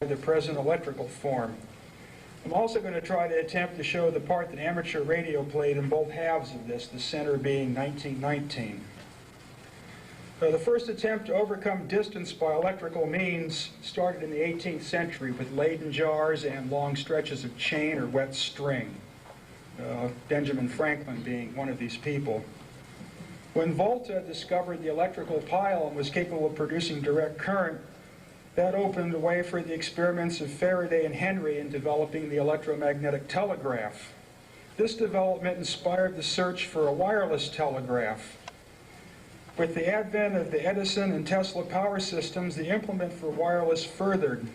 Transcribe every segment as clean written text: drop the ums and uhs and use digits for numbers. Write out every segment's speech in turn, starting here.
the present electrical form. I'm also going to try to attempt to show the part that amateur radio played in both halves of this, the center being 1919. The first attempt to overcome distance by electrical means started in the 18th century with Leyden jars and long stretches of chain or wet string, Benjamin Franklin being one of these people. When Volta discovered the electrical pile and was capable of producing direct current, that opened the way for the experiments of Faraday and Henry in developing the electromagnetic telegraph. This development inspired the search for a wireless telegraph. With the advent of the Edison and Tesla power systems, the implement for wireless furthered.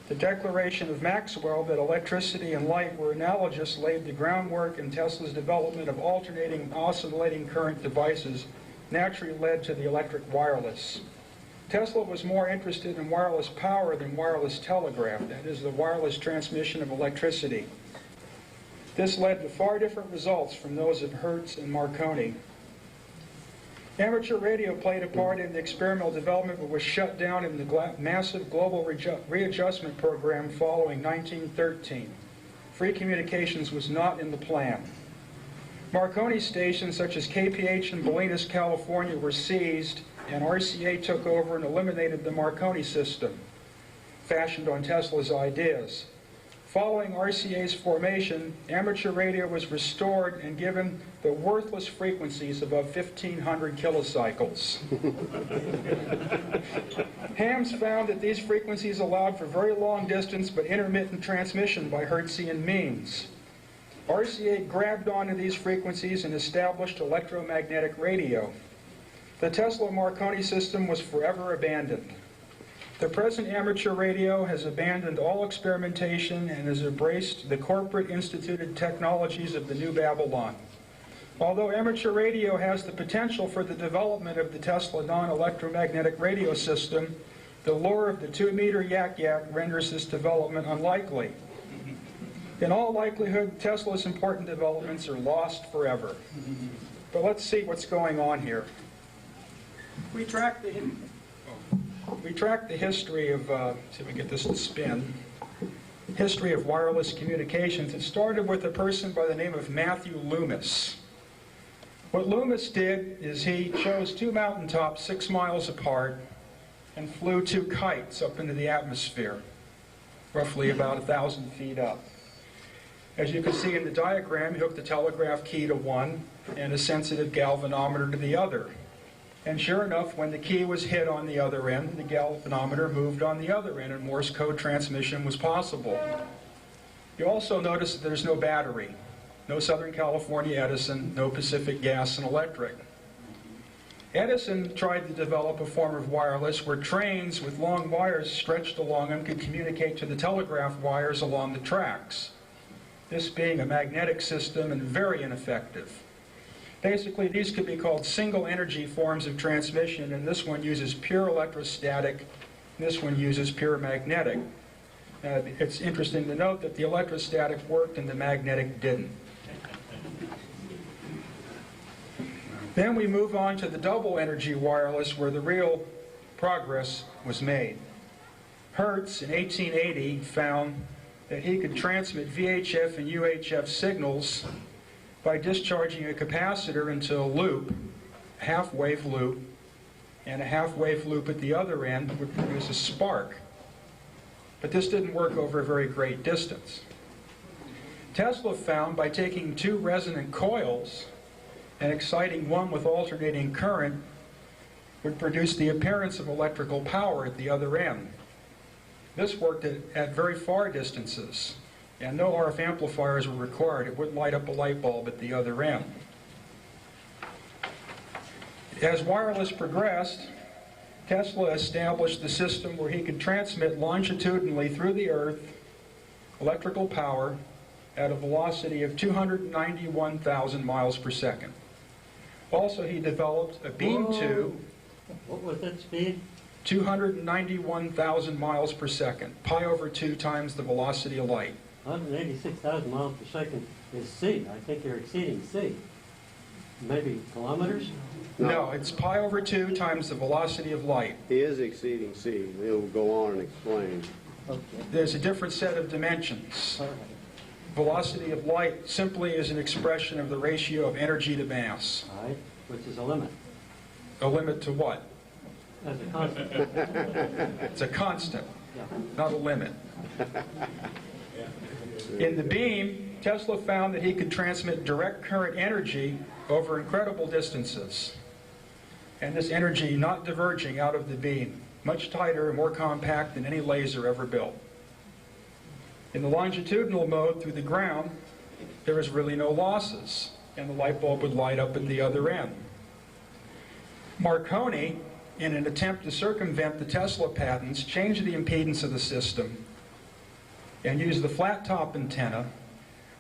The declaration of Maxwell that electricity and light were analogous laid the groundwork, and Tesla's development of alternating and oscillating current devices naturally led to the electric wireless. Tesla was more interested in wireless power than wireless telegraph, that is, the wireless transmission of electricity. This led to far different results from those of Hertz and Marconi. Amateur radio played a part in the experimental development, but was shut down in the massive global readjustment program following 1913. Free communications was not in the plan. Marconi stations such as KPH in Bolinas, California were seized, and RCA took over and eliminated the Marconi system, fashioned on Tesla's ideas. Following RCA's formation, amateur radio was restored and given the worthless frequencies above 1,500 kilocycles. Hams found that these frequencies allowed for very long distance but intermittent transmission by Hertzian means. RCA grabbed onto these frequencies and established electromagnetic radio. The Tesla-Marconi system was forever abandoned. The present amateur radio has abandoned all experimentation and has embraced the corporate instituted technologies of the New Babylon. Although amateur radio has the potential for the development of the Tesla non-electromagnetic radio system, the lure of the 2-meter yak-yak renders this development unlikely. In all likelihood, Tesla's important developments are lost forever. But let's see what's going on here. We track the history of, see if we can get this to spin, history of wireless communications. It started with a person by the name of Matthew Loomis. What Loomis did is he chose 2 mountaintops 6 miles apart and flew 2 kites up into the atmosphere, roughly about 1,000 feet up. As you can see in the diagram, he hooked the telegraph key to one and a sensitive galvanometer to the other. And sure enough, when the key was hit on the other end, the galvanometer moved on the other end, and Morse code transmission was possible. You also notice that there's no battery, no Southern California Edison, no Pacific Gas and Electric. Edison tried to develop a form of wireless where trains with long wires stretched along them could communicate to the telegraph wires along the tracks, this being a magnetic system and very ineffective. Basically, these could be called single energy forms of transmission, and this one uses pure electrostatic, this one uses pure magnetic. It's interesting to note that the electrostatic worked and the magnetic didn't. Then we move on to the double energy wireless, where the real progress was made. Hertz in 1880 found that he could transmit VHF and UHF signals by discharging a capacitor into a loop, a half-wave loop, and a half-wave loop at the other end would produce a spark. But this didn't work over a very great distance. Tesla found by taking 2 resonant coils and exciting one with alternating current would produce the appearance of electrical power at the other end. This worked at very far distances, and no RF amplifiers were required. It wouldn't light up a light bulb at the other end. As wireless progressed, Tesla established the system where he could transmit longitudinally through the Earth electrical power at a velocity of 291,000 miles per second. Also, he developed a beam tube. What was that speed? 291,000 miles per second, pi over 2 times the velocity of light. 186,000 miles per second is C. I think you're exceeding C. Maybe kilometers? No, it's pi over 2 times the velocity of light. He is exceeding C. He'll go on and explain. Okay. There's a different set of dimensions. All right. Velocity of light simply is an expression of the ratio of energy to mass. All right, which is a limit. A limit to what? As a constant. It's a constant, Yeah. not a limit. In the beam, Tesla found that he could transmit direct current energy over incredible distances. And this energy not diverging out of the beam, much tighter and more compact than any laser ever built. In the longitudinal mode through the ground, there is really no losses, and the light bulb would light up at the other end. Marconi, in an attempt to circumvent the Tesla patents, changed the impedance of the system and used the flat top antenna,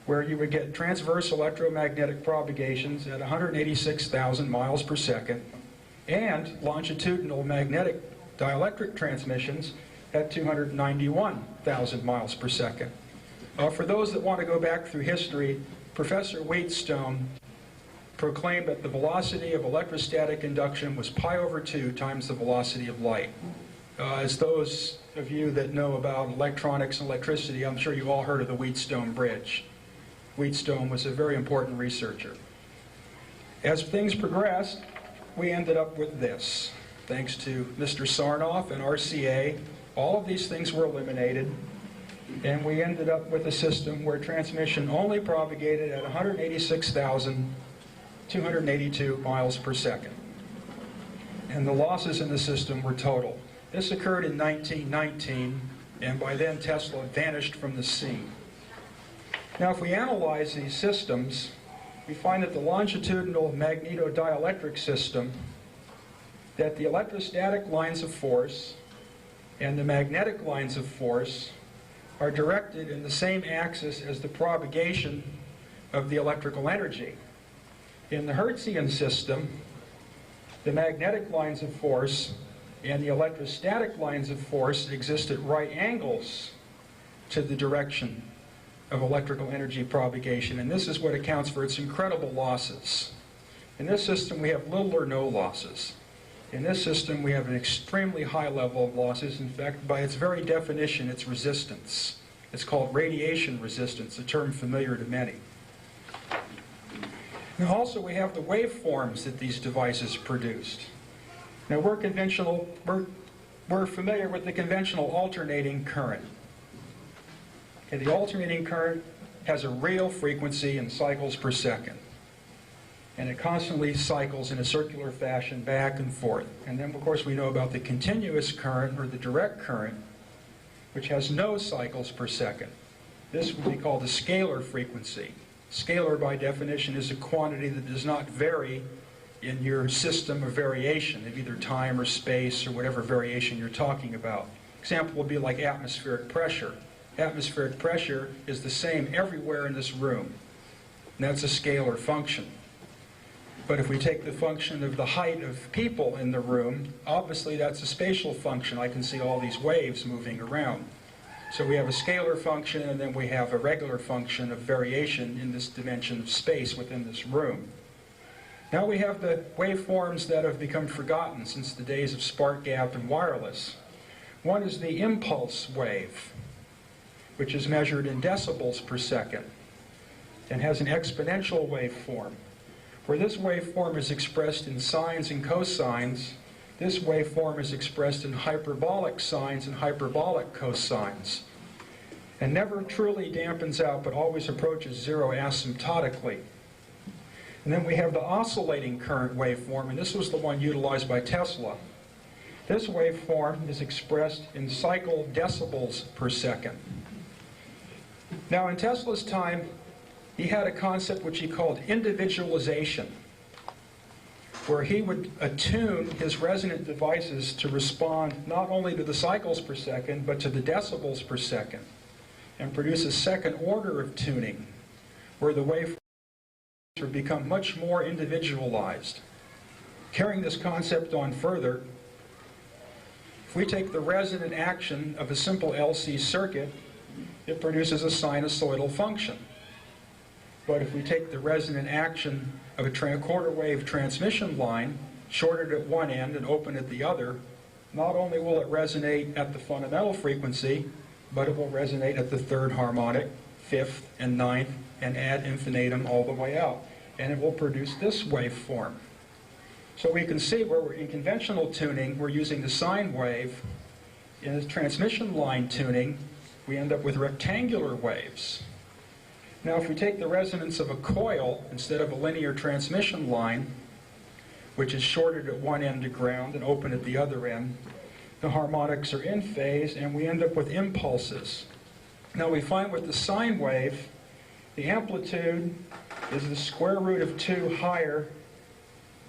where you would get transverse electromagnetic propagations at 186,000 miles per second and longitudinal magnetic dielectric transmissions at 291,000 miles per second. For those that want to go back through history, Professor Wheatstone proclaimed that the velocity of electrostatic induction was pi/2 times the velocity of light. As those of you that know about electronics and electricity, I'm sure you all heard of the Wheatstone Bridge. Wheatstone was a very important researcher. As things progressed, we ended up with this. Thanks to Mr. Sarnoff and RCA, all of these things were eliminated, and we ended up with a system where transmission only propagated at 186,282 miles per second. And the losses in the system were total. This occurred in 1919, and by then Tesla vanished from the scene. Now, if we analyze these systems, we find that the longitudinal magnetodielectric system, that the electrostatic lines of force and the magnetic lines of force are directed in the same axis as the propagation of the electrical energy. In the Hertzian system, the magnetic lines of force and the electrostatic lines of force exist at right angles to the direction of electrical energy propagation, and this is what accounts for its incredible losses. In this system, we have little or no losses. In this system, we have an extremely high level of losses. In fact, by its very definition, it's resistance. It's called radiation resistance, a term familiar to many. Now, also, we have the waveforms that these devices produced. Now, we're familiar with the conventional alternating current. Okay, the alternating current has a real frequency in cycles per second. And it constantly cycles in a circular fashion back and forth. And then, of course, we know about the continuous current, or the direct current, which has no cycles per second. This would be called a scalar frequency. Scalar, by definition, is a quantity that does not vary in your system of variation, of either time or space or whatever variation you're talking about. Example would be like atmospheric pressure. Atmospheric pressure is the same everywhere in this room. And that's a scalar function. But if we take the function of the height of people in the room, obviously that's a spatial function. I can see all these waves moving around. So we have a scalar function, and then we have a regular function of variation in this dimension of space within this room. Now we have the waveforms that have become forgotten since the days of spark gap and wireless. One is the impulse wave, which is measured in decibels per second and has an exponential waveform. Where this waveform is expressed in sines and cosines, this waveform is expressed in hyperbolic sines and hyperbolic cosines, and never truly dampens out, but always approaches zero asymptotically. And then we have the oscillating current waveform, and this was the one utilized by Tesla. This waveform is expressed in cycle decibels per second. Now, in Tesla's time, he had a concept which he called individualization, where he would attune his resonant devices to respond not only to the cycles per second, but to the decibels per second, and produce a second order of tuning, where the waveforms would become much more individualized. Carrying this concept on further, if we take the resonant action of a simple LC circuit, it produces a sinusoidal function. But if we take the resonant action of a quarter wave transmission line, shorted at one end and open at the other, not only will it resonate at the fundamental frequency, but it will resonate at the third harmonic, fifth, and ninth, and ad infinitum all the way out. And it will produce this waveform. So we can see where we're in conventional tuning, we're using the sine wave. In the transmission line tuning, we end up with rectangular waves. Now if we take the resonance of a coil instead of a linear transmission line, which is shorted at one end to ground and open at the other end, the harmonics are in phase and we end up with impulses. Now we find with the sine wave, the amplitude is the square root of 2 higher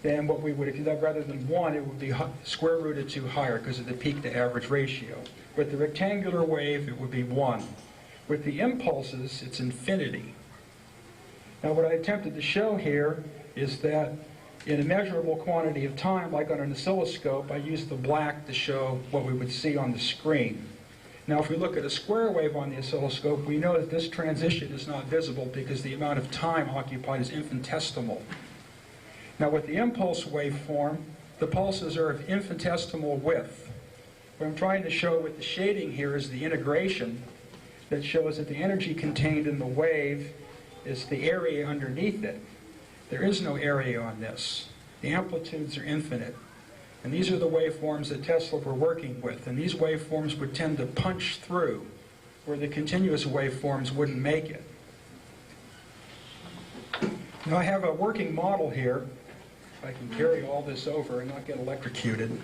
than what we would have, rather than 1, it would be square root of 2 higher because of the peak to average ratio. With the rectangular wave, it would be 1. With the impulses, it's infinity. Now what I attempted to show here is that in a measurable quantity of time, like on an oscilloscope, I used the black to show what we would see on the screen. Now if we look at a square wave on the oscilloscope, we know that this transition is not visible because the amount of time occupied is infinitesimal. Now with the impulse waveform, the pulses are of infinitesimal width. What I'm trying to show with the shading here is the integration that shows that the energy contained in the wave is the area underneath it. There is no area on this. The amplitudes are infinite. And these are the waveforms that Tesla were working with. And these waveforms would tend to punch through where the continuous waveforms wouldn't make it. Now I have a working model here. I can carry all this over and not get electrocuted.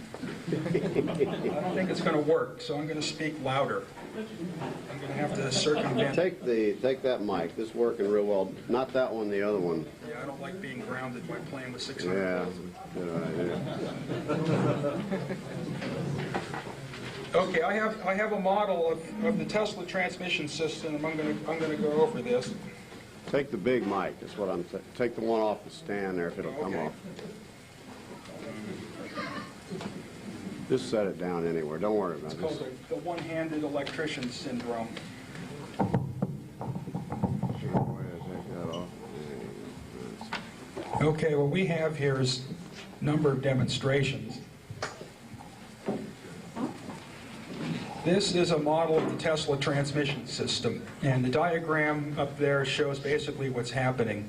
I don't think it's going to work, so I'm going to speak louder. I'm going to have to circumvent. Take that mic. This is working real well. Not that one, the other one. Yeah, I don't like being grounded by playing with 600 Yeah, volts. good idea. Okay, I have a model of the Tesla transmission system, and I'm going to go over this. Take the big mic. That's what I'm saying. Take the one off the stand there if it'll come Okay. off. Just set it down anywhere. Don't worry about It's it. called the one-handed electrician syndrome. Go ahead, take that off. Okay, what we have here is a number of demonstrations. This is a model of the Tesla transmission system, and the diagram up there shows basically what's happening.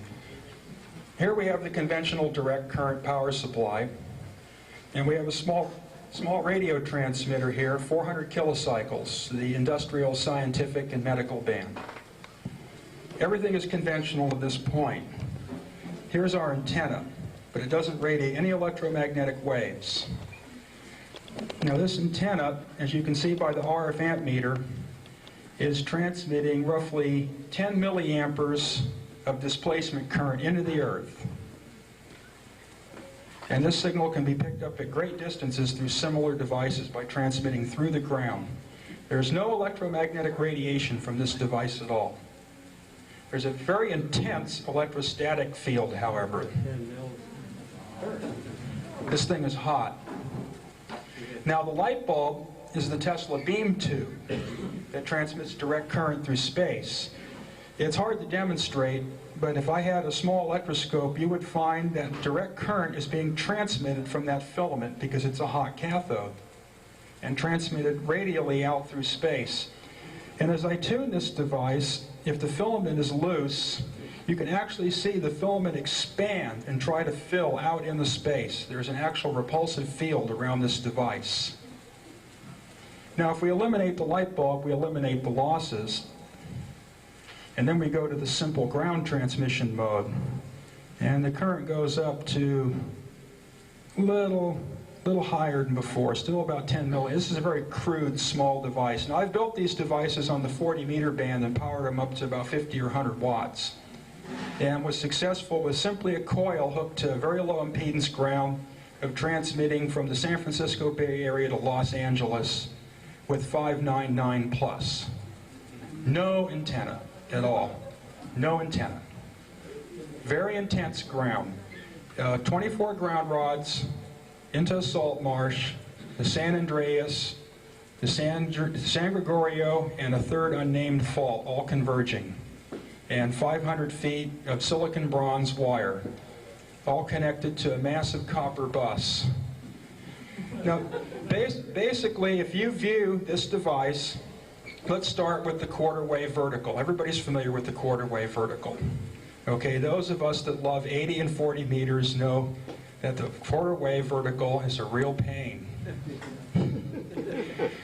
Here we have the conventional direct current power supply, and we have a small radio transmitter here, 400 kilocycles, the industrial, scientific, and medical band. Everything is conventional at this point. Here's our antenna, but it doesn't radiate any electromagnetic waves. Now this antenna, as you can see by the RF ammeter, is transmitting roughly 10 milliamperes of displacement current into the earth. And this signal can be picked up at great distances through similar devices by transmitting through the ground. There's no electromagnetic radiation from this device at all. There's a very intense electrostatic field, however. This thing is hot. Now the light bulb is the Tesla beam tube that transmits direct current through space. It's hard to demonstrate, but if I had a small electroscope, you would find that direct current is being transmitted from that filament because it's a hot cathode and transmitted radially out through space. And as I tune this device, if the filament is loose, you can actually see the filament expand and try to fill out in the space. There's an actual repulsive field around this device. Now if we eliminate the light bulb, we eliminate the losses. And then we go to the simple ground transmission mode. And the current goes up to a little higher than before, still about 10 milliamps. This is a very crude, small device. Now I've built these devices on the 40 meter band and powered them up to about 50 or 100 watts. And was successful with simply a coil hooked to a very low impedance ground of transmitting from the San Francisco Bay Area to Los Angeles with 599 plus. No antenna at all. No antenna. Very intense ground. 24 ground rods into a salt marsh, the San Andreas, the San Gregorio, and a third unnamed fault, all converging. And 500 feet of silicon bronze wire, all connected to a massive copper bus. Now, basically, if you view this device let's start with the quarter wave vertical. Everybody's familiar with the quarter wave vertical. Okay, those of us that love 80 and 40 meters know that the quarter wave vertical is a real pain.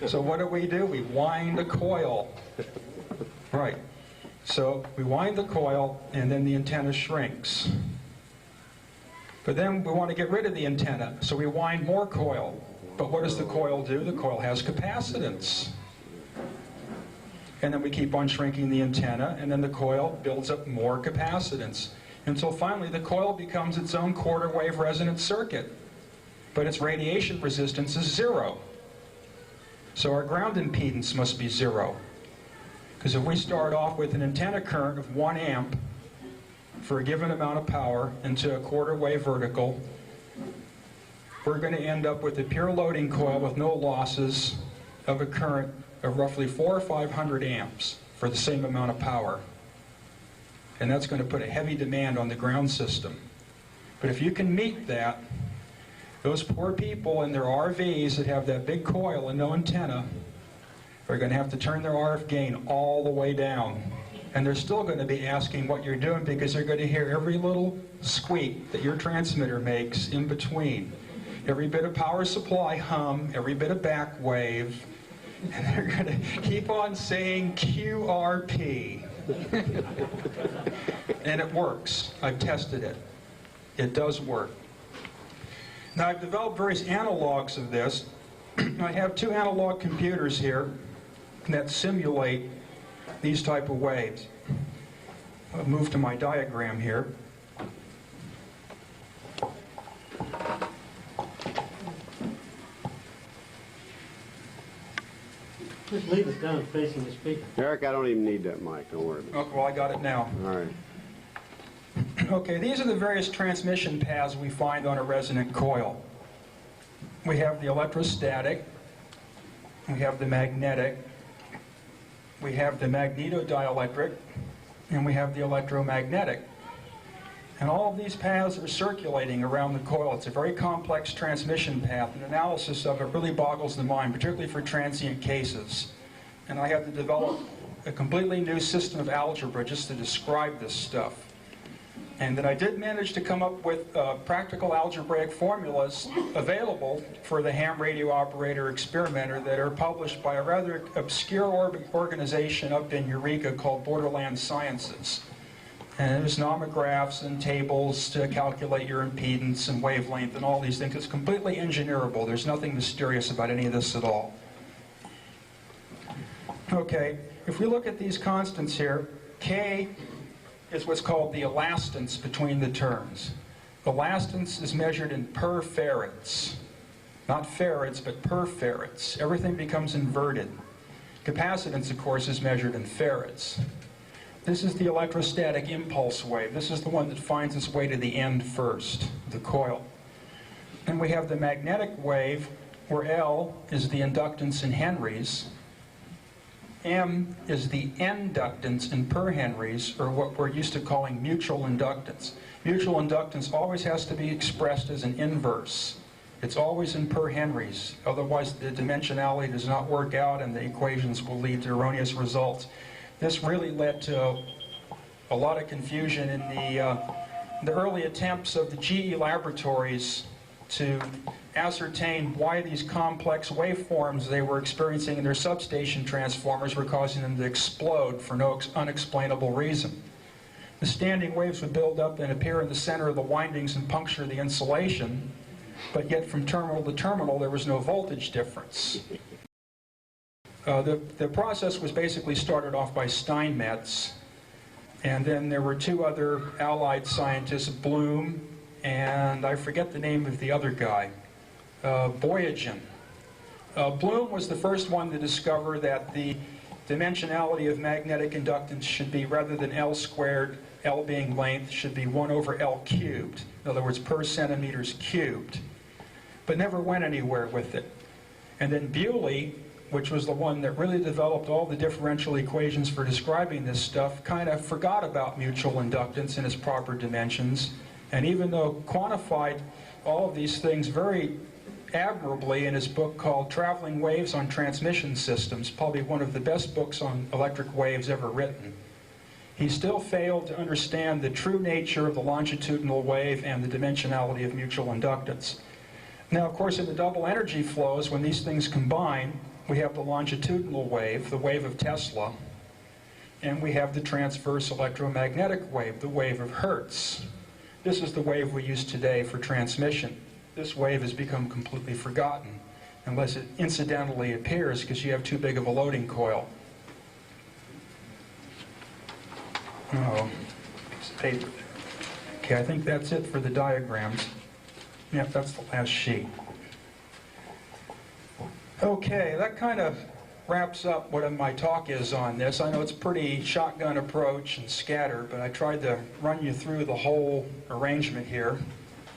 So what do? We wind a coil. Right. So we wind the coil, and then the antenna shrinks. But then we want to get rid of the antenna, so we wind more coil. But what does the coil do? The coil has capacitance. And then we keep on shrinking the antenna, and then the coil builds up more capacitance, until finally the coil becomes its own quarter wave resonant circuit. But its radiation resistance is 0. So our ground impedance must be 0. Because if we start off with an antenna current of 1 amp for a given amount of power into a quarter wave vertical, we're going to end up with a pure loading coil with no losses of a current of roughly 400 or 500 amps for the same amount of power. And that's going to put a heavy demand on the ground system. But if you can meet that, those poor people in their RVs that have that big coil and no antenna are going to have to turn their RF gain all the way down. And they're still going to be asking what you're doing, because they're going to hear every little squeak that your transmitter makes in between. Every bit of power supply hum, every bit of back wave, and they're going to keep on saying QRP. And it works. I've tested it. It does work. Now, I've developed various analogs of this. I have 2 analog computers here that simulate these type of waves. I'll move to my diagram here. Just leave it down facing the speaker. Eric, I don't even need that mic. Don't worry about Oh, well, I got it now. it. All right. Okay, these are the various transmission paths we find on a resonant coil. We have the electrostatic, we have the magnetic, we have the magnetodielectric, and we have the electromagnetic. And all of these paths are circulating around the coil. It's a very complex transmission path, and analysis of it really boggles the mind, particularly for transient cases. And I had to develop a completely new system of algebra just to describe this stuff. And then I did manage to come up with practical algebraic formulas available for the ham radio operator experimenter that are published by a rather obscure organization up in Eureka called Borderland Sciences. And there's nomographs and tables to calculate your impedance and wavelength and all these things. It's completely engineerable. There's nothing mysterious about any of this at all. Okay, if we look at these constants here, K is what's called the elastance between the terms. Elastance is measured in per farads. Not farads, but per farads. Everything becomes inverted. Capacitance, of course, is measured in farads. This is the electrostatic impulse wave. This is the one that finds its way to the end first, the coil. And we have the magnetic wave, where L is the inductance in henries, M is the inductance in per henries, or what we're used to calling mutual inductance. Mutual inductance always has to be expressed as an inverse. It's always in per henries. Otherwise, the dimensionality does not work out, and the equations will lead to erroneous results. This really led to a lot of confusion in the early attempts of the GE laboratories to ascertain why these complex waveforms they were experiencing in their substation transformers were causing them to explode for no unexplainable reason. The standing waves would build up and appear in the center of the windings and puncture the insulation, but yet from terminal to terminal there was no voltage difference. The process was basically started off by Steinmetz, and then there were 2 other allied scientists, Bloom, and I forget the name of the other guy, Boyajian. Bloom was the first one to discover that the dimensionality of magnetic inductance should be, rather than L squared, L being length, should be 1 over L cubed. In other words, per centimeters cubed. But never went anywhere with it. And then Bewley, which was the one that really developed all the differential equations for describing this stuff, kind of forgot about mutual inductance in its proper dimensions. And even though quantified all of these things very admirably in his book called Traveling Waves on Transmission Systems, probably one of the best books on electric waves ever written. He still failed to understand the true nature of the longitudinal wave and the dimensionality of mutual inductance. Now, of course, in the double energy flows, when these things combine, we have the longitudinal wave, the wave of Tesla, and we have the transverse electromagnetic wave, the wave of Hertz. This is the wave we use today for transmission. This wave has become completely forgotten, unless it incidentally appears because you have too big of a loading coil. Oh, piece of paper. Okay, I think that's it for the diagrams. Yep, that's the last sheet. Okay, that kind of wraps up what my talk is on this. I know it's pretty shotgun approach and scatter, but I tried to run you through the whole arrangement here.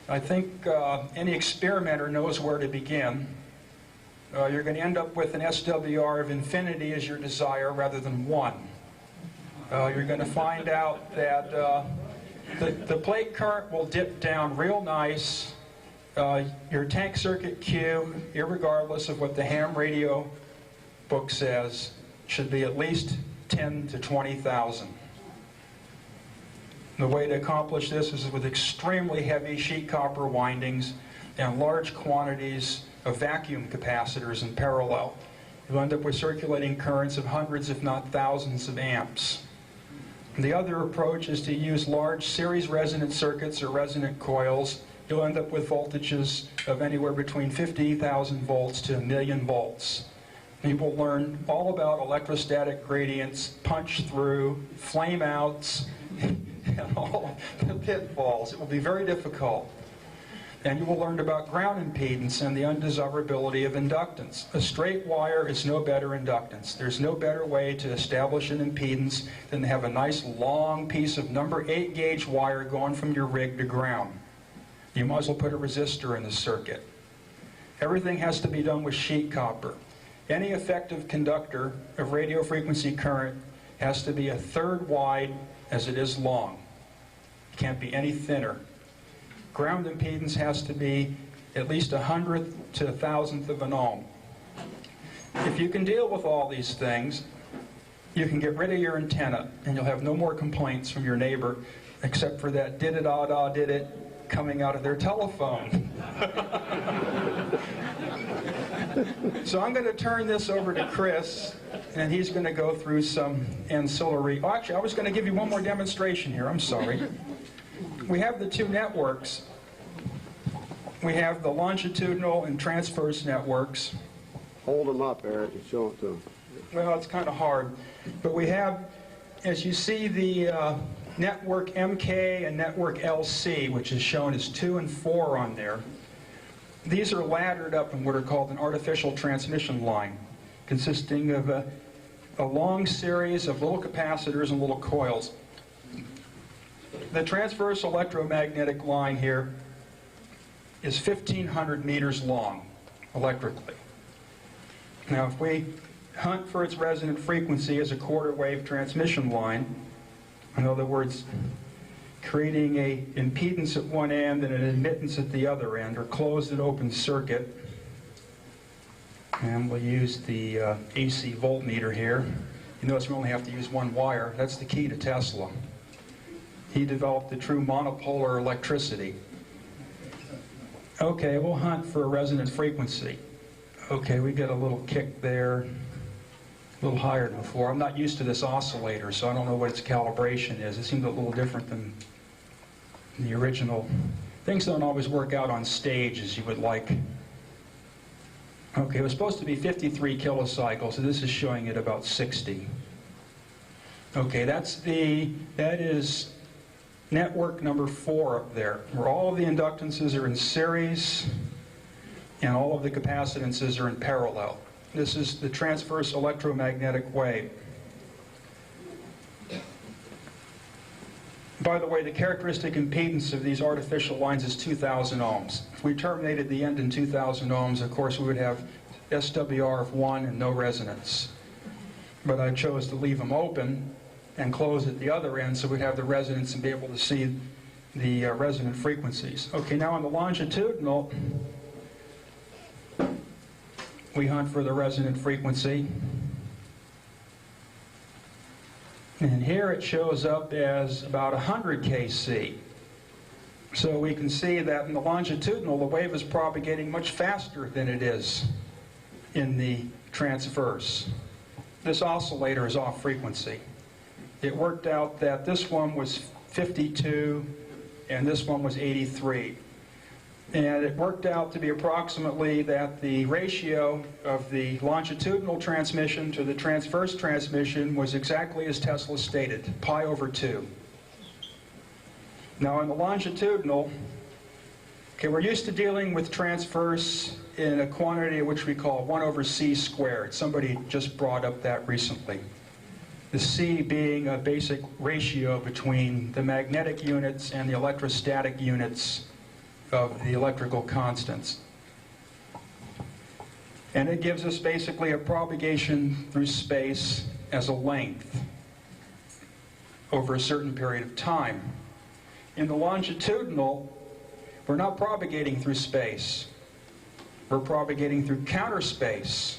I think any experimenter knows where to begin. You're going to end up with an SWR of infinity as your desire rather than 1. You're going to find out that the plate current will dip down real nice. Your tank circuit Q, irregardless of what the ham radio book says, should be at least 10 to 20,000. The way to accomplish this is with extremely heavy sheet copper windings and large quantities of vacuum capacitors in parallel. You'll end up with circulating currents of hundreds, if not thousands, of amps. The other approach is to use large series resonant circuits or resonant coils. You'll end up with voltages of anywhere between 50,000 volts to 1,000,000 volts. You will learn all about electrostatic gradients, punch through, flame outs, and all the pitfalls. It will be very difficult. And you will learn about ground impedance and the undesirability of inductance. A straight wire is no better inductance. There's no better way to establish an impedance than to have a nice long piece of number 8 gauge wire going from your rig to ground. You might as well put a resistor in the circuit. Everything has to be done with sheet copper. Any effective conductor of radio frequency current has to be a third wide as it is long. It can't be any thinner. Ground impedance has to be at least 100th to 1,000th of an ohm. If you can deal with all these things, you can get rid of your antenna and you'll have no more complaints from your neighbor except for that did-it-ah-dah did-it coming out of their telephone. So I'm going to turn this over to Chris, and he's going to go through some ancillary. Oh, actually, I was going to give you one more demonstration here. I'm sorry. We have the two networks. We have the longitudinal and transverse networks. Hold them up, Eric, and show it to them. Well, it's kind of hard. But we have, as you see, the network MK and network LC, which is shown as 2 and 4 on there. These are laddered up in what are called an artificial transmission line, consisting of a long series of little capacitors and little coils. The transverse electromagnetic line here is 1,500 meters long, electrically. Now, if we hunt for its resonant frequency as a quarter wave transmission line, in other words, creating a impedance at one end and an admittance at the other end, or closed and open circuit. And we'll use the AC voltmeter here. You notice we only have to use one wire. That's the key to Tesla. He developed the true monopolar electricity. Okay, we'll hunt for a resonant frequency. Okay, we get a little kick there, a little higher than before. I'm not used to this oscillator, so I don't know what its calibration is. It seems a little different than the original. Things don't always work out on stage as you would like. Okay, it was supposed to be 53 kilocycles, so this is showing it about 60. Okay, that is network number 4 up there, where all of the inductances are in series and all of the capacitances are in parallel. This is the transverse electromagnetic wave. By the way, the characteristic impedance of these artificial lines is 2,000 ohms. If we terminated the end in 2,000 ohms, of course, we would have SWR of 1 and no resonance. But I chose to leave them open and close at the other end so we'd have the resonance and be able to see the resonant frequencies. Okay, now on the longitudinal, we hunt for the resonant frequency. And here it shows up as about 100 kc. So we can see that in the longitudinal, the wave is propagating much faster than it is in the transverse. This oscillator is off frequency. It worked out that this one was 52 and this one was 83. And it worked out to be approximately that the ratio of the longitudinal transmission to the transverse transmission was exactly as Tesla stated, pi/2. Now in the longitudinal, okay, we're used to dealing with transverse in a quantity which we call 1/c². Somebody just brought up that recently. The c being a basic ratio between the magnetic units and the electrostatic units of the electrical constants. And it gives us basically a propagation through space as a length over a certain period of time. In the longitudinal, we're not propagating through space. We're propagating through counter space.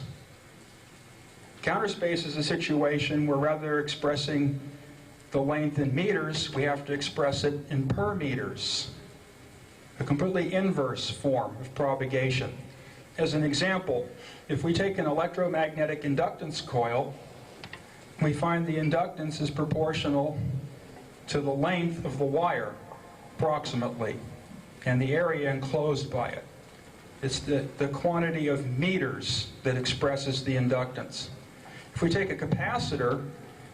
Counter space is a situation where rather than expressing the length in meters, we have to express it in per meters. A completely inverse form of propagation. As an example, if we take an electromagnetic inductance coil, we find the inductance is proportional to the length of the wire, approximately, and the area enclosed by it. It's the quantity of meters that expresses the inductance. If we take a capacitor,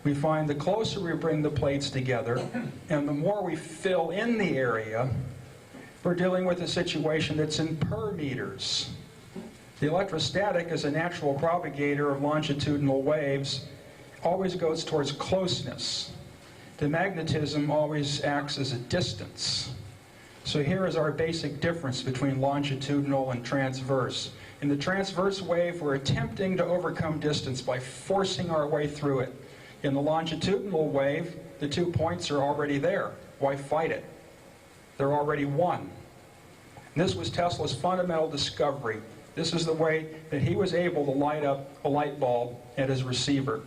we find the closer we bring the plates together, and the more we fill in the area, we're dealing with a situation that's in per meters. The electrostatic, as a natural propagator of longitudinal waves, always goes towards closeness. The magnetism always acts as a distance. So here is our basic difference between longitudinal and transverse. In the transverse wave, we're attempting to overcome distance by forcing our way through it. In the longitudinal wave, the 2 points are already there. Why fight it? They're already one. And this was Tesla's fundamental discovery. This is the way that he was able to light up a light bulb at his receiver.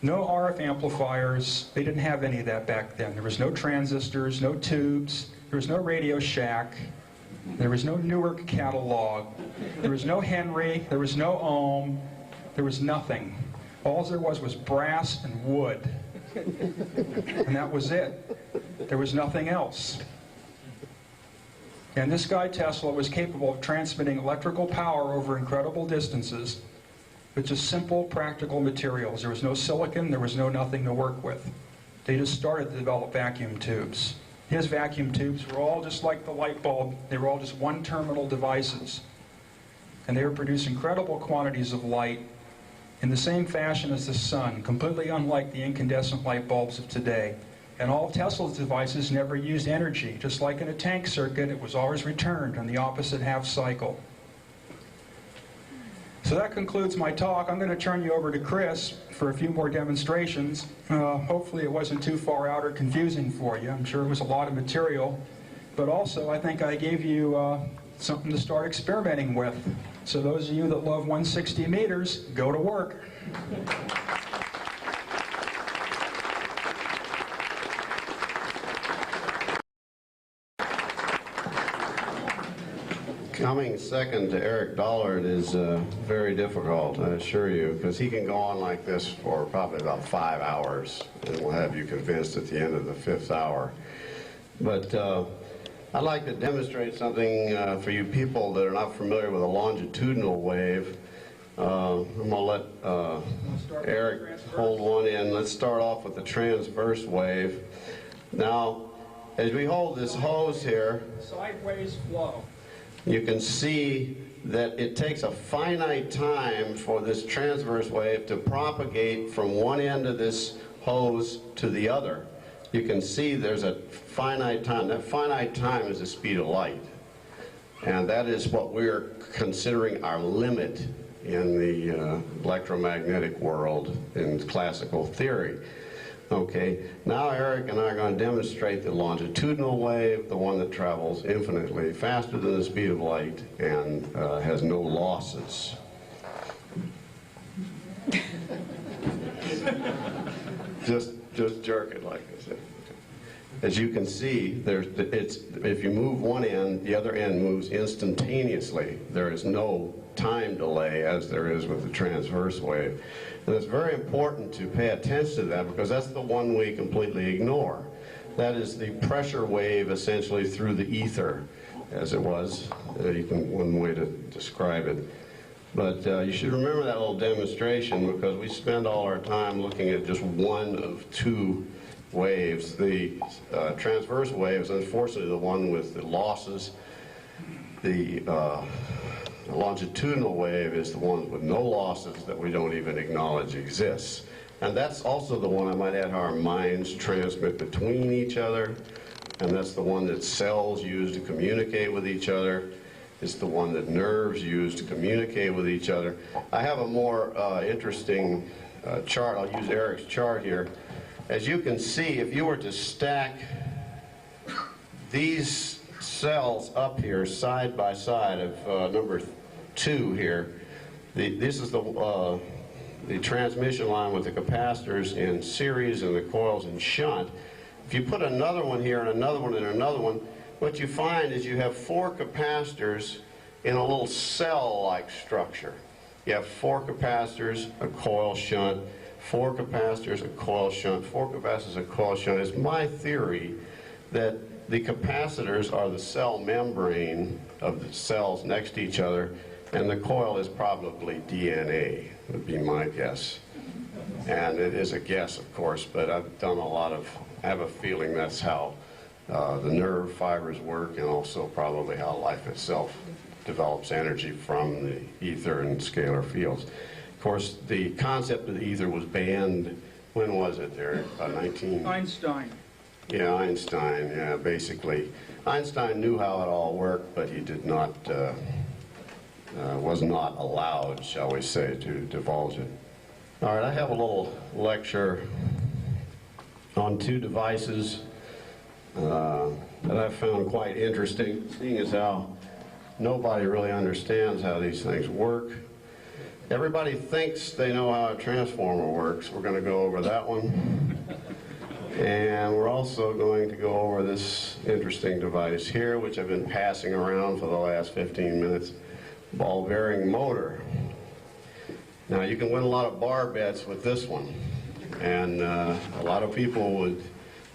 No RF amplifiers. They didn't have any of that back then. There was no transistors, no tubes. There was no Radio Shack. There was no Newark catalog. There was no Henry. There was no ohm. There was nothing. All there was brass and wood. And that was it. There was nothing else. And this guy, Tesla, was capable of transmitting electrical power over incredible distances with just simple, practical materials. There was no silicon. There was no nothing to work with. They just started to develop vacuum tubes. His vacuum tubes were all just like the light bulb. They were all just one-terminal devices. And they would produce incredible quantities of light in the same fashion as the sun, completely unlike the incandescent light bulbs of today. And all Tesla's devices never used energy. Just like in a tank circuit, it was always returned on the opposite half cycle. So that concludes my talk. I'm going to turn you over to Chris for a few more demonstrations. Hopefully it wasn't too far out or confusing for you. I'm sure it was a lot of material. But also, I think I gave you something to start experimenting with. So those of you that love 160 meters, go to work. Coming second to Eric Dollard is very difficult, I assure you, because he can go on like this for probably about 5 hours, and we'll have you convinced at the end of the 5th hour. But I'd like to demonstrate something for you people that are not familiar with a longitudinal wave. I'm going to let Eric hold one in. Let's start off with the transverse wave. Now, as we hold this hose here, Sideways flow. you can see that it takes a finite time for this transverse wave to propagate from one end of this hose to the other. You can see there's a finite time. That finite time is the speed of light. And that is what we're considering our limit in the electromagnetic world in classical theory. Okay, now Eric and I are going to demonstrate the longitudinal wave, the one that travels infinitely faster than the speed of light and has no losses. Just jerk it like this. As you can see, if you move one end, the other end moves instantaneously. There is no time delay as there is with the transverse wave. And it's very important to pay attention to that because that's the one we completely ignore. That is the pressure wave essentially through the ether, as it was. One way to describe it. But you should remember that little demonstration because we spend all our time looking at just one of two waves. The transverse wave is unfortunately the one with the losses. The longitudinal wave is the one with no losses that we don't even acknowledge exists. And that's also the one, I might add, how our minds transmit between each other. And that's the one that cells use to communicate with each other. It's the one that nerves use to communicate with each other. I have a more interesting chart. I'll use Eric's chart here. As you can see, if you were to stack these cells up here side by side of number 2 here, this is the transmission line with the capacitors in series and the coils in shunt. If you put another one here and another one and another one, what you find is you have 4 capacitors in a little cell-like structure. You have 4 capacitors, a coil shunt, 4 capacitors, a coil shunt, 4 capacitors, a coil shunt. It's my theory that the capacitors are the cell membrane of the cells next to each other, and the coil is probably DNA, would be my guess. And it is a guess, of course, but I have a feeling that's how the nerve fibers work, and also probably how life itself develops energy from the ether and scalar fields. Of course, the concept of the ether was banned, when was it there? About 19... Einstein. Yeah, Einstein, yeah, basically. Einstein knew how it all worked, but he did not, was not allowed, shall we say, to divulge it. All right, I have a little lecture on 2 devices that I've found quite interesting, seeing as how nobody really understands how these things work. Everybody thinks they know how a transformer works. We're going to go over that one. And we're also going to go over this interesting device here, which I've been passing around for the last 15 minutes, ball bearing motor. Now you can win a lot of bar bets with this one, and a lot of people would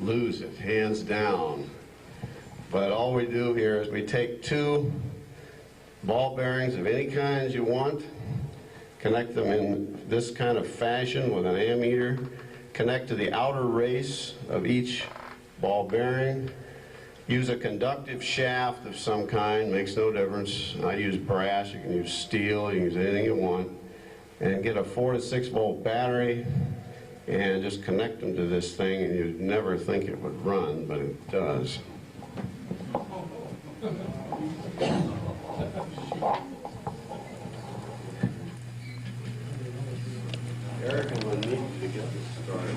lose it, hands down. But all we do here is we take 2 ball bearings of any kind you want, connect them in this kind of fashion with an ammeter, connect to the outer race of each ball bearing, use a conductive shaft of some kind, makes no difference. I use brass, you can use steel, you can use anything you want, and get a 4 to 6 volt battery and just connect them to this thing, and you'd never think it would run, but it does. Eric, I'm going to need you to get this started.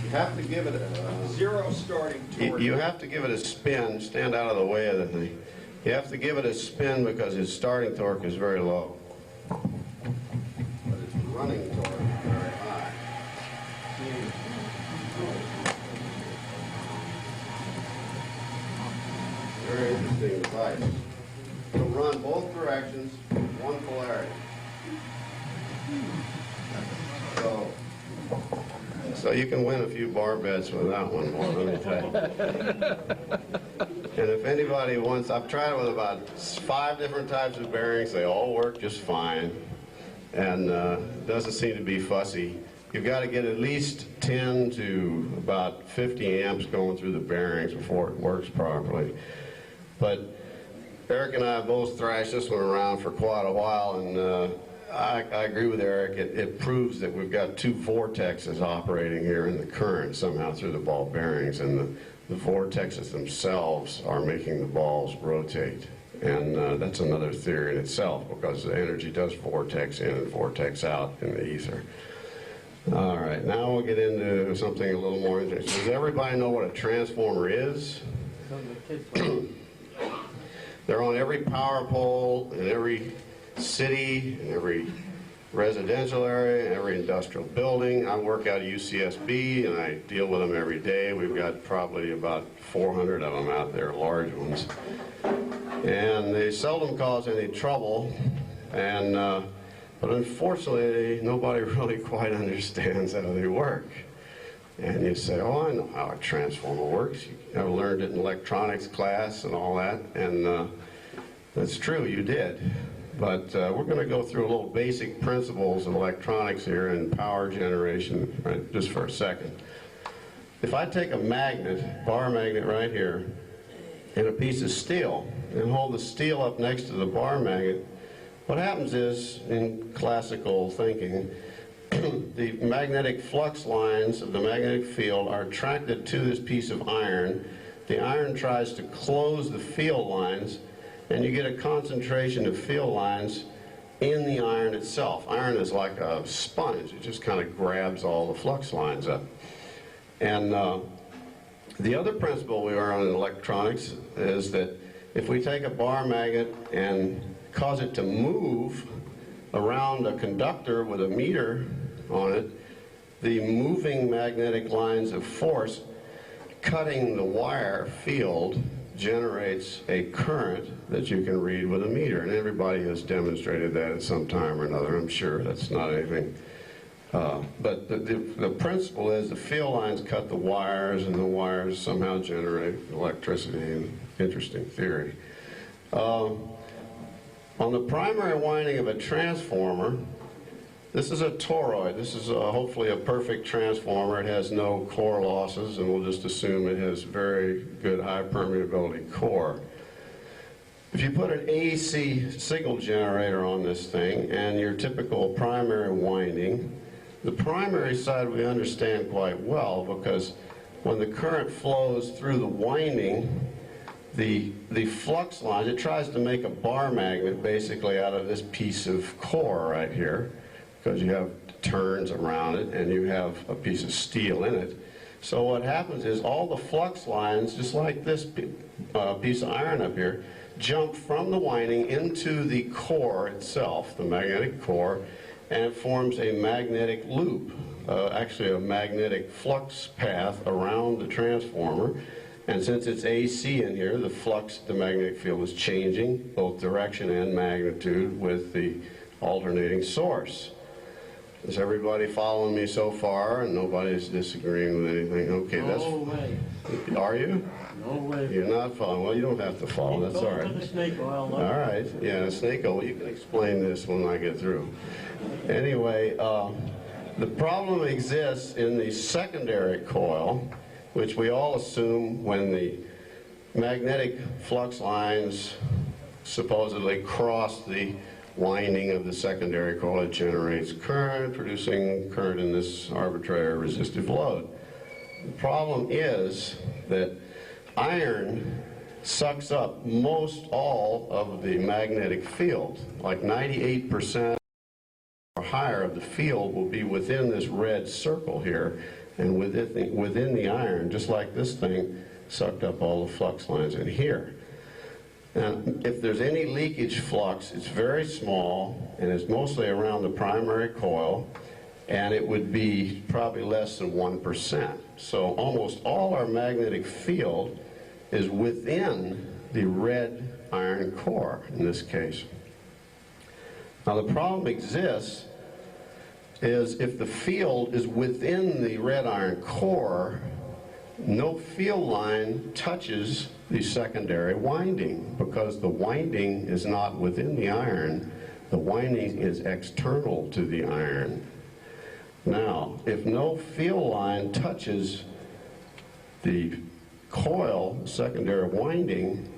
You have to give it a... 0 starting torque. You have to give it a spin. Stand out of the way of the thing. You have to give it a spin because its starting torque is very low. But its running torque is very high. Very interesting device. It'll run both directions, one polarity. So you can win a few bar bets with that one, boy, let me tell you. And if anybody wants, I've tried it with about 5 different types of bearings. They all work just fine, and it doesn't seem to be fussy. You've got to get at least 10 to about 50 amps going through the bearings before it works properly. But Eric and I both thrashed this one around for quite a while, and I agree with Eric. It proves that we've got 2 vortexes operating here in the current somehow through the ball bearings, and the vortexes themselves are making the balls rotate. And that's another theory in itself, because the energy does vortex in and vortex out in the ether. All right, now we'll get into something a little more interesting. Does everybody know what a transformer is? They're on every power pole in every city, in every residential area, every industrial building. I work out of UCSB and I deal with them every day. We've got probably about 400 of them out there, large ones. And they seldom cause any trouble, and but unfortunately nobody really quite understands how they work. And you say, oh, I know how a transformer works. I learned it in electronics class and all that, and that's true, you did. But we're going to go through a little basic principles of electronics here and power generation, right, just for a second. If I take a magnet, bar magnet right here, and a piece of steel, and hold the steel up next to the bar magnet, what happens is, in classical thinking, the magnetic flux lines of the magnetic field are attracted to this piece of iron. The iron tries to close the field lines, and you get a concentration of field lines in the iron itself. Iron is like a sponge. It just kind of grabs all the flux lines up. And the other principle we learn in electronics is that if we take a bar magnet and cause it to move around a conductor with a meter on it, the moving magnetic lines of force cutting the wire field generates a current that you can read with a meter. And everybody has demonstrated that at some time or another, I'm sure. That's not anything. But the principle is the field lines cut the wires, and the wires somehow generate electricity. And interesting theory. On the primary winding of a transformer, this is a toroid. This is hopefully a perfect transformer. It has no core losses, and we'll just assume it has very good high permeability core. If you put an AC signal generator on this thing and your typical primary winding, the primary side we understand quite well, because when the current flows through the winding, the flux lines, it tries to make a bar magnet basically out of this piece of core right here, because you have turns around it and you have a piece of steel in it. So what happens is all the flux lines, just like this piece of iron up here, jump from the winding into the core itself, the magnetic core, and it forms a magnetic loop, actually a magnetic flux path around the transformer. And since it's AC in here, the flux, the magnetic field is changing, both direction and magnitude, with the alternating source. Is everybody following me so far? And nobody's disagreeing with anything? Okay, that's... No way. Are you? No way. You're not following. Well, you don't have to follow. That's all right. The snake oil. All right. Yeah, snake oil. You can explain this when I get through. Anyway, the problem exists in the secondary coil, which we all assume when the magnetic flux lines supposedly cross the winding of the secondary coil, it generates current, producing current in this arbitrary resistive load. The problem is that iron sucks up most all of the magnetic field. Like 98% or higher of the field will be within this red circle here, and within the iron, just like this thing, sucked up all the flux lines in here. And if there's any leakage flux, it's very small, and it's mostly around the primary coil, and it would be probably less than 1%. So almost all our magnetic field is within the red iron core, in this case. Now the problem exists is if the field is within the red iron core, no field line touches the secondary winding, because the winding is not within the iron. The winding is external to the iron. Now, if no field line touches the coil, secondary winding,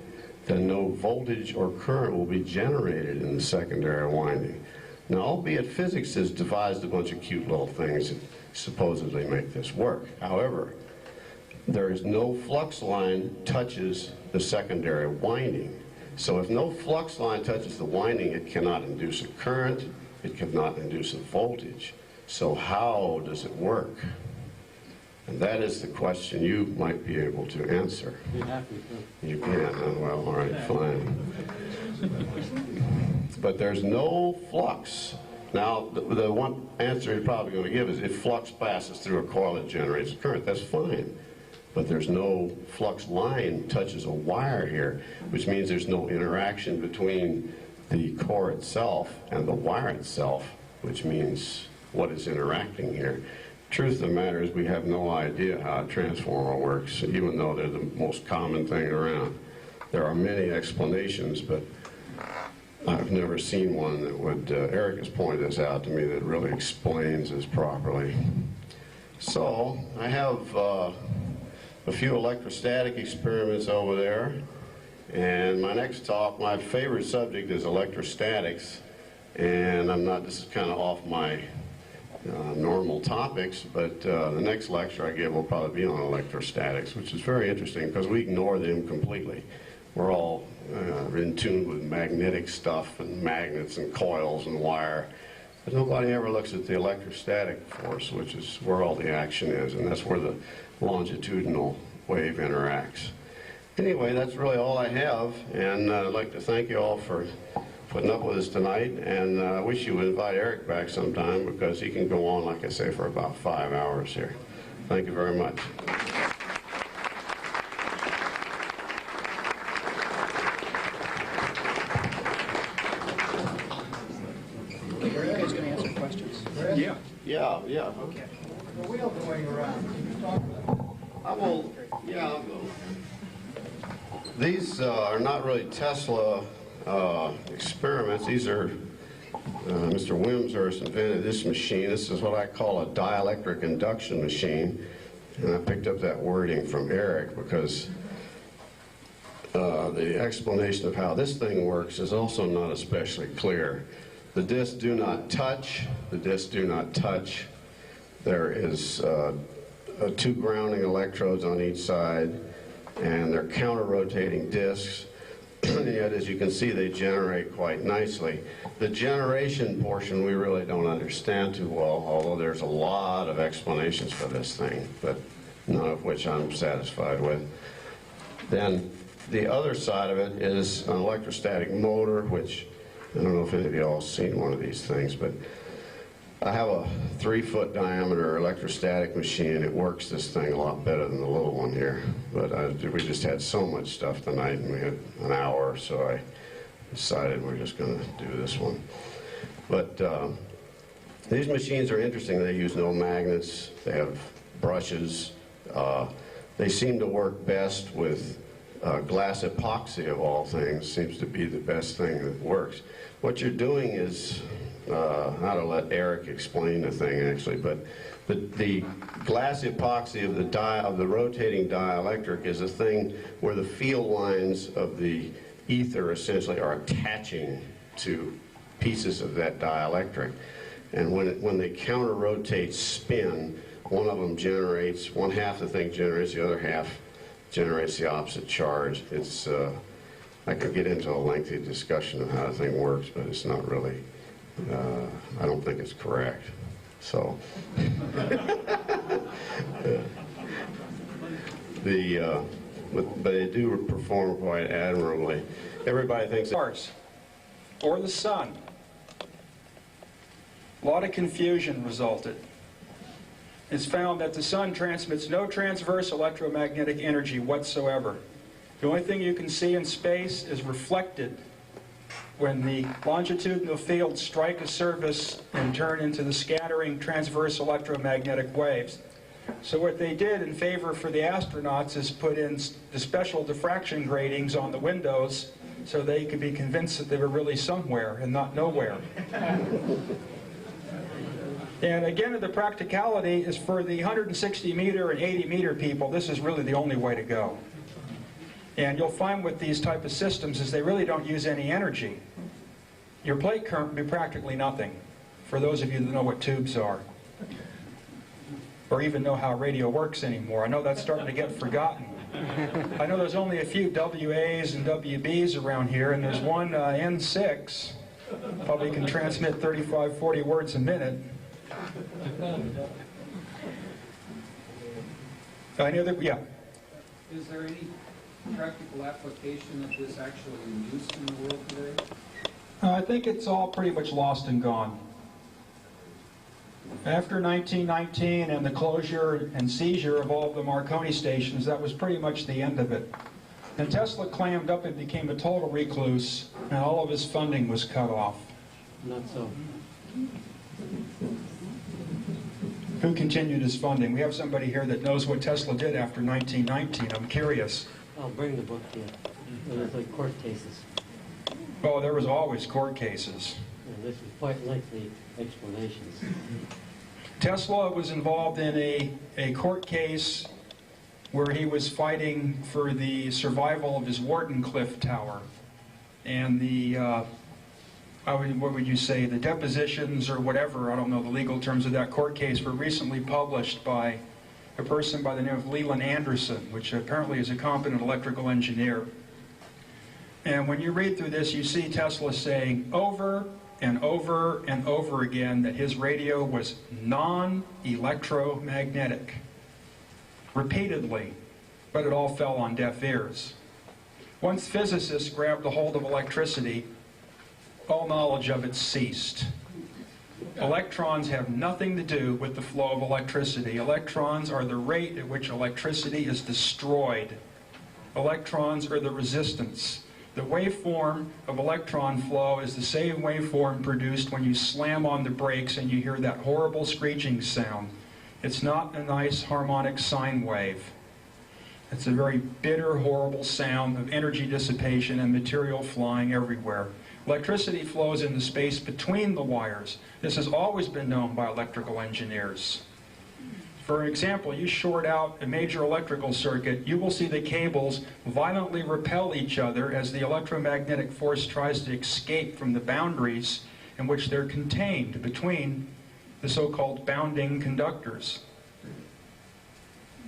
then no voltage or current will be generated in the secondary winding. Now, albeit physics has devised a bunch of cute little things that supposedly make this work. However, there is no flux line touches the secondary winding. So if no flux line touches the winding, it cannot induce a current, it cannot induce a voltage. So how does it work? And that is the question you might be able to answer. Be happy to. You can. Oh, well, all right, fine. But there's no flux Now, the one answer you're probably going to give is if flux passes through a coil that generates current, that's fine. But there's no flux line touches a wire here, which means there's no interaction between the core itself and the wire itself, which means what is interacting here. Truth of the matter is we have no idea how a transformer works, even though they're the most common thing around. There are many explanations, but I've never seen one that would, Eric has pointed this out to me, that really explains this properly. So, I have a few electrostatic experiments over there, and my next talk, my favorite subject is electrostatics, and this is kind of off my normal topics, but the next lecture I give will probably be on electrostatics, which is very interesting because we ignore them completely. We're all in tune with magnetic stuff and magnets and coils and wire. But nobody ever looks at the electrostatic force, which is where all the action is, and that's where the longitudinal wave interacts. Anyway, that's really all I have, and I'd like to thank you all for putting up with us tonight, and I wish you would invite Eric back sometime because he can go on, like I say, for about 5 hours here. Thank you very much. Eric's going to answer questions. Yeah. Yeah. Okay. The wheel going around, can you talk about that? I will, yeah, I'll go. These are not really Tesla experiments. These are, Mr. Wimshurst invented this machine. This is what I call a dielectric induction machine. And I picked up that wording from Eric because the explanation of how this thing works is also not especially clear. The discs do not touch. The discs do not touch. There is 2 grounding electrodes on each side, and they're counter-rotating discs. And yet, as you can see, they generate quite nicely. The generation portion we really don't understand too well, although there's a lot of explanations for this thing, but none of which I'm satisfied with. Then the other side of it is an electrostatic motor, which I don't know if any of you all have seen one of these things, but I have a 3-foot diameter electrostatic machine. It works this thing a lot better than the little one here. But we just had so much stuff tonight, and we had an hour, so I decided we're just going to do this one. But these machines are interesting. They use no magnets. They have brushes. They seem to work best with glass epoxy, of all things. Seems to be the best thing that works. What you're doing is, I'll let Eric explain the thing actually, but the glass epoxy of the rotating dielectric is a thing where the field lines of the ether essentially are attaching to pieces of that dielectric. And when they counter-rotate spin, one of them generates, one half the thing generates, the other half generates the opposite charge. It's, I could get into a lengthy discussion of how the thing works, but it's not really, I don't think it's correct. So, but they do perform quite admirably. Everybody thinks Mars or the sun. A lot of confusion resulted. It's found that the sun transmits no transverse electromagnetic energy whatsoever. The only thing you can see in space is reflected when the longitudinal fields strike a surface and turn into the scattering transverse electromagnetic waves. So what they did in favor for the astronauts is put in the special diffraction gratings on the windows so they could be convinced that they were really somewhere and not nowhere. And again, the practicality is for the 160 meter and 80 meter people, this is really the only way to go. And you'll find with these type of systems is they really don't use any energy. Your plate current would be practically nothing, for those of you that know what tubes are, or even know how radio works anymore. I know that's starting to get forgotten. I know there's only a few WAs and WBs around here, and there's one N6, probably can transmit 35, 40 words a minute. Any other? Yeah. Is there any practical application of this actually in use in the world today? I think it's all pretty much lost and gone. After 1919 and the closure and seizure of all the Marconi stations, that was pretty much the end of it. And Tesla clammed up and became a total recluse, and all of his funding was cut off. Not so. Who continued his funding? We have somebody here that knows what Tesla did after 1919. I'm curious. I'll bring the book to you. And there's like court cases. Oh, there was always court cases. And this is quite lengthy explanations. Tesla was involved in a court case where he was fighting for the survival of his Wardenclyffe Tower. And the, what would you say, the depositions or whatever, I don't know the legal terms of that court case, were recently published by a person by the name of Leland Anderson, which apparently is a competent electrical engineer. And when you read through this, you see Tesla saying over and over and over again that his radio was non-electromagnetic. Repeatedly, but it all fell on deaf ears. Once physicists grabbed a hold of electricity, all knowledge of it ceased. Electrons have nothing to do with the flow of electricity. Electrons are the rate at which electricity is destroyed. Electrons are the resistance. The waveform of electron flow is the same waveform produced when you slam on the brakes and you hear that horrible screeching sound. It's not a nice harmonic sine wave. It's a very bitter, horrible sound of energy dissipation and material flying everywhere. Electricity flows in the space between the wires. This has always been known by electrical engineers. For example, you short out a major electrical circuit, you will see the cables violently repel each other as the electromagnetic force tries to escape from the boundaries in which they're contained between the so-called bounding conductors.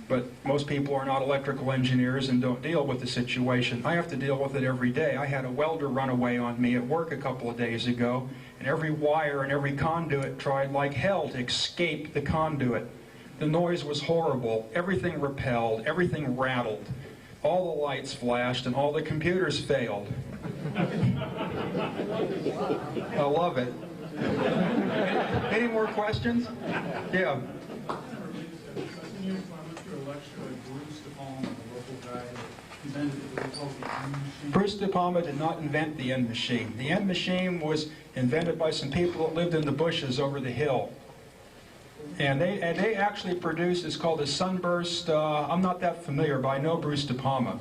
But most people are not electrical engineers and don't deal with the situation. I have to deal with it every day. I had a welder run away on me at work a couple of days ago, and every wire and every conduit tried like hell to escape the conduit. The noise was horrible. Everything repelled. Everything rattled. All the lights flashed and all the computers failed. I love it. Any more questions? Yeah. Bruce De Palma did not invent the end machine. The end machine was invented by some people that lived in the bushes over the hill. And they actually produced, it's called a sunburst, I'm not that familiar, but I know Bruce De Palma.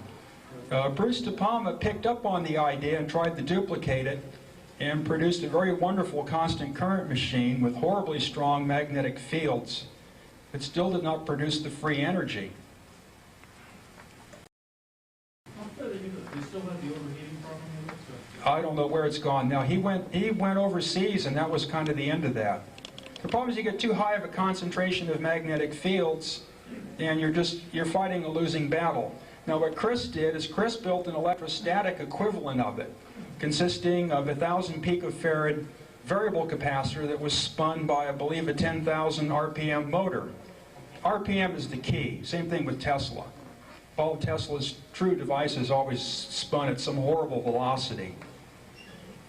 Bruce De Palma picked up on the idea and tried to duplicate it and produced a very wonderful constant current machine with horribly strong magnetic fields. It still did not produce the free energy. I don't know where it's gone now. He went overseas, and that was kind of the end of that. The problem is you get too high of a concentration of magnetic fields, and you're fighting a losing battle. Now what Chris did is Chris built an electrostatic equivalent of it, consisting of 1,000 picofarad variable capacitor that was spun by, I believe, a 10,000 RPM motor. RPM is the key. Same thing with Tesla. All of Tesla's true devices always spun at some horrible velocity.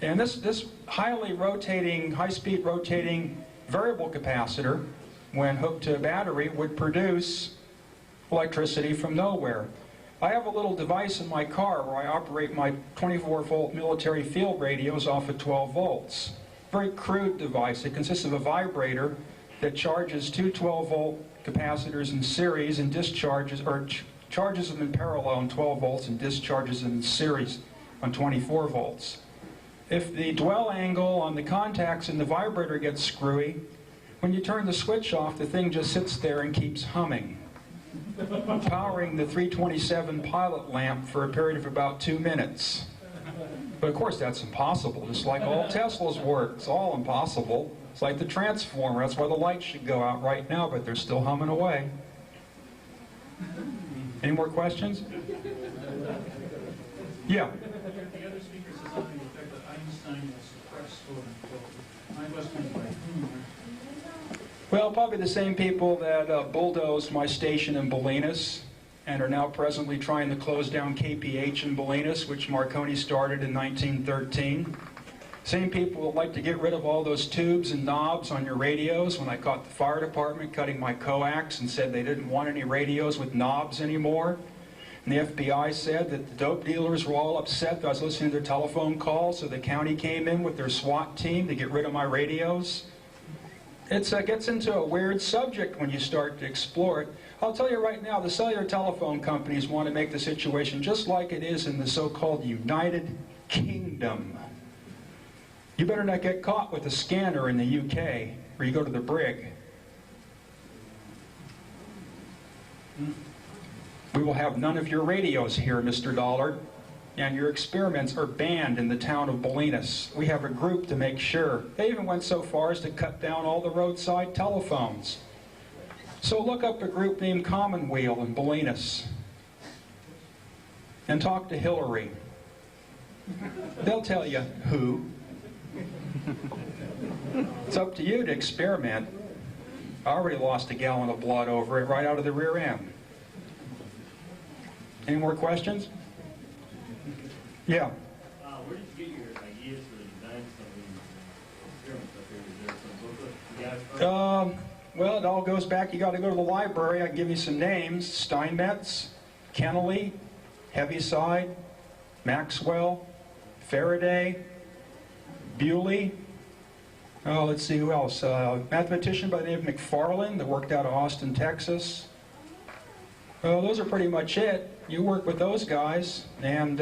And this highly rotating, high-speed rotating variable capacitor, when hooked to a battery, would produce electricity from nowhere. I have a little device in my car where I operate my 24-volt military field radios off of 12 volts. Very crude device. It consists of a vibrator that charges two 12-volt capacitors in series and discharges, or charges them in parallel on 12 volts and discharges them in series on 24 volts. If the dwell angle on the contacts in the vibrator gets screwy, when you turn the switch off, the thing just sits there and keeps humming, powering the 327 pilot lamp for a period of about 2 minutes. But of course that's impossible, just like all Tesla's work. It's all impossible. It's like the transformer. That's why the lights should go out right now, but they're still humming away. Any more questions? Yeah. The other speaker said something to the effect that Einstein was suppressed, quote unquote. I must be by whom? Well, probably the same people that bulldozed my station in Bolinas and are now presently trying to close down KPH in Bolinas, which Marconi started in 1913. Same people that like to get rid of all those tubes and knobs on your radios. When I caught the fire department cutting my coax and said they didn't want any radios with knobs anymore. And the FBI said that the dope dealers were all upset that I was listening to their telephone calls, so the county came in with their SWAT team to get rid of my radios. It gets into a weird subject when you start to explore it. I'll tell you right now, the cellular telephone companies want to make the situation just like it is in the so-called United Kingdom. You better not get caught with a scanner in the UK, or you go to the brig. We will have none of your radios here, Mr. Dollard, and your experiments are banned in the town of Bolinas. We have a group to make sure. They even went so far as to cut down all the roadside telephones. So look up a group named Commonweal in Bolinas and talk to Hillary. They'll tell you who. It's up to you to experiment. I already lost a gallon of blood over it right out of the rear end. Any more questions? Yeah. Where did you get your ideas for the design of these experiments up here? Is there some booklet you guys? Well, it all goes back. You got to go to the library. I can give you some names: Steinmetz, Kennelly, Heaviside, Maxwell, Faraday, Bewley. Oh, let's see who else. Mathematician by the name of McFarland that worked out of Austin, Texas. Well, those are pretty much it. You work with those guys, and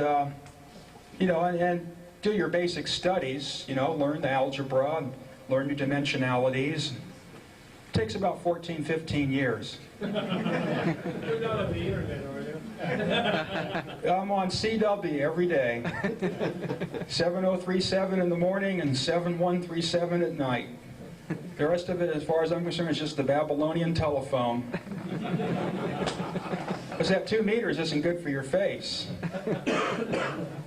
you know, and do your basic studies. You know, learn the algebra, and learn your dimensionalities. It takes about 14, 15 years. You're not on the internet, are you? I'm on CW every day. 7037 in the morning and 7137 at night. The rest of it, as far as I'm concerned, is just the Babylonian telephone. Because that 2 meters isn't good for your face.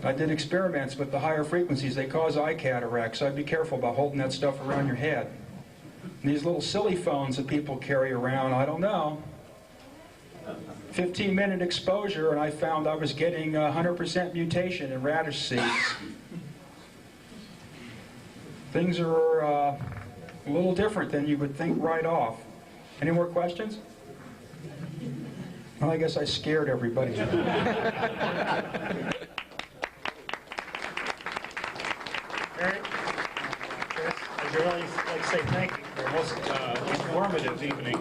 I did experiments with the higher frequencies. They cause eye cataract, so I'd be careful about holding that stuff around your head. And these little silly phones that people carry around, I don't know. 15-minute exposure, and I found I was getting 100% mutation in radish seeds. Things are a little different than you would think right off. Any more questions? Well, I guess I scared everybody. Eric, Chris, I'd really like to say thank you for a most informative evening.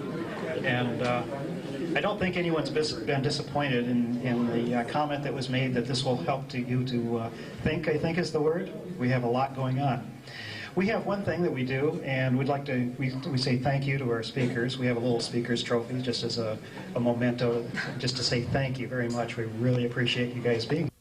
And I don't think anyone's been disappointed in the comment that was made that this will help you to think, I think is the word. We have a lot going on. We have one thing that we do, and we'd like to, we say thank you to our speakers. We have a little speaker's trophy just as a memento, just to say thank you very much. We really appreciate you guys being here.